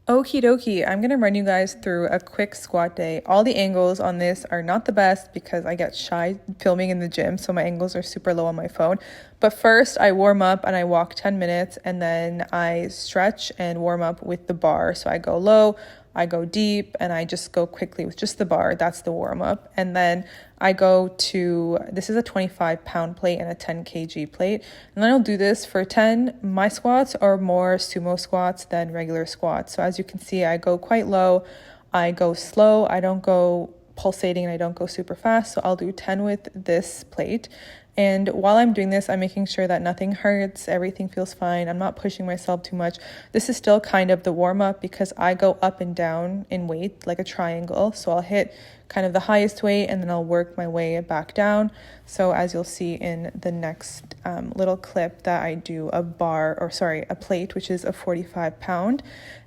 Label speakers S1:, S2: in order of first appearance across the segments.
S1: Okie dokie, I'm going to run you guys through a quick squat day. All the angles on this are not the best because I get shy filming in the gym, so my angles are super low on my phone. But first, I warm up and I walk 10 minutes, and then I stretch and warm up with the bar. So I go low, I go deep, and I just go quickly with just the bar. That's the warm up. And then I go to, this is a 25-pound plate and a 10 kg plate. And then I'll do this for 10. My squats are more sumo squats than regular squats. So as you can see, I go quite low. I go slow. I don't go pulsating and I don't go super fast. So I'll do 10 with this plate. And while I'm doing this, I'm making sure that nothing hurts, everything feels fine. I'm not pushing myself too much. This is still kind of the warm-up because I go up and down in weight like a triangle. So I'll hit kind of the highest weight and then I'll work my way back down. So as you'll see in the next little clip that I do a plate, which is a 45-pound.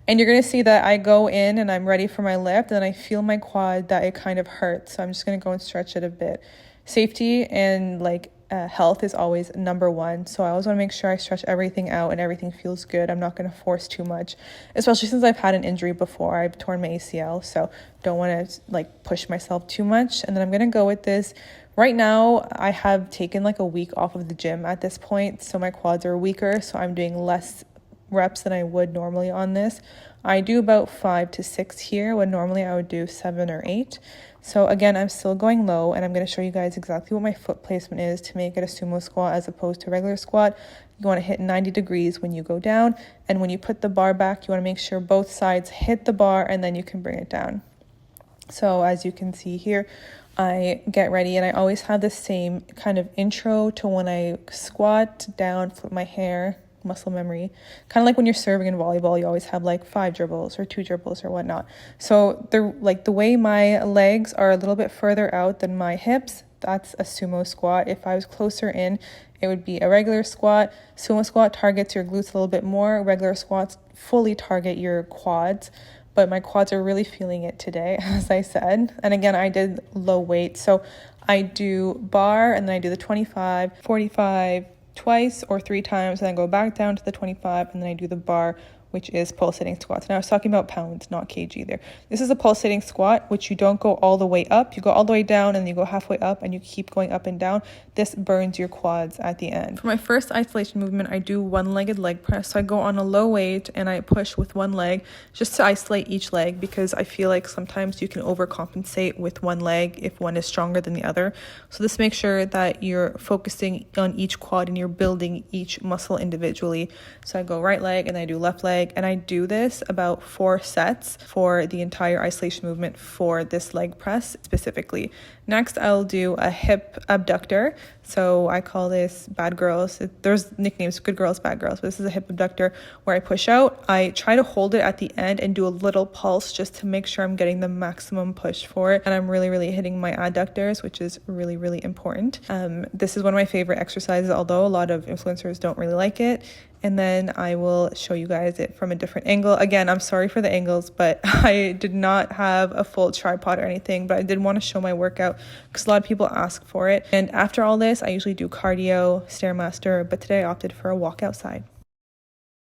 S1: And you're going to see that I go in and I'm ready for my lift, and I feel my quad that it kind of hurts. So I'm just going to go and stretch it a bit. Safety and health is always number one. So I always want to make sure I stretch everything out and everything feels good. I'm not going to force too much, especially since I've had an injury before. I've torn my ACL, so don't want to push myself too much. And then I'm going to go with this. Right now, I have taken a week off of the gym at this point, so my quads are weaker, so I'm doing less reps than I would normally on this. I do about 5 to 6 here when normally I would do 7 or 8. So again, I'm still going low, and I'm going to show you guys exactly what my foot placement is to make it a sumo squat as opposed to a regular squat. You want to hit 90 degrees when you go down, and when you put the bar back, you want to make sure both sides hit the bar, and then you can bring it down. So as you can see here, I get ready, and I always have the same kind of intro to when I squat down, flip my hair, muscle memory, kind of like when you're serving in volleyball, you always have 5 dribbles or 2 dribbles or whatnot. So the way my legs are a little bit further out than my hips, that's a sumo squat. If I was closer in, it would be a regular squat. Sumo squat targets your glutes a little bit more. Regular squats fully target your quads, but my quads are really feeling it today, as I said. And again, I did low weight. So I do bar, and then I do the 25, 45, twice or 3 times, and then go back down to the 25, and then I do the bar, which is pulsating squats. Now I was talking about pounds, not kg there. This is a pulsating squat, which you don't go all the way up. You go all the way down and you go halfway up and you keep going up and down. This burns your quads at the end. For my first isolation movement, I do one-legged leg press. So I go on a low weight and I push with one leg just to isolate each leg, because I feel like sometimes you can overcompensate with one leg if one is stronger than the other. So this makes sure that you're focusing on each quad and you're building each muscle individually. So I go right leg and I do left leg. And I do this about 4 sets for the entire isolation movement for this leg press specifically. Next, I'll do a hip abductor. So I call this bad girls. There's nicknames, good girls, bad girls, but this is a hip abductor where I push out. I try to hold it at the end and do a little pulse just to make sure I'm getting the maximum push for it. And I'm really, really hitting my adductors, which is really, really important. This is one of my favorite exercises, although a lot of influencers don't really like it. And then I will show you guys it from a different angle. Again, I'm sorry for the angles, but I did not have a full tripod or anything, but I did want to show my workout because a lot of people ask for it. And after all this, I usually do cardio, Stairmaster, but today I opted for a walk outside.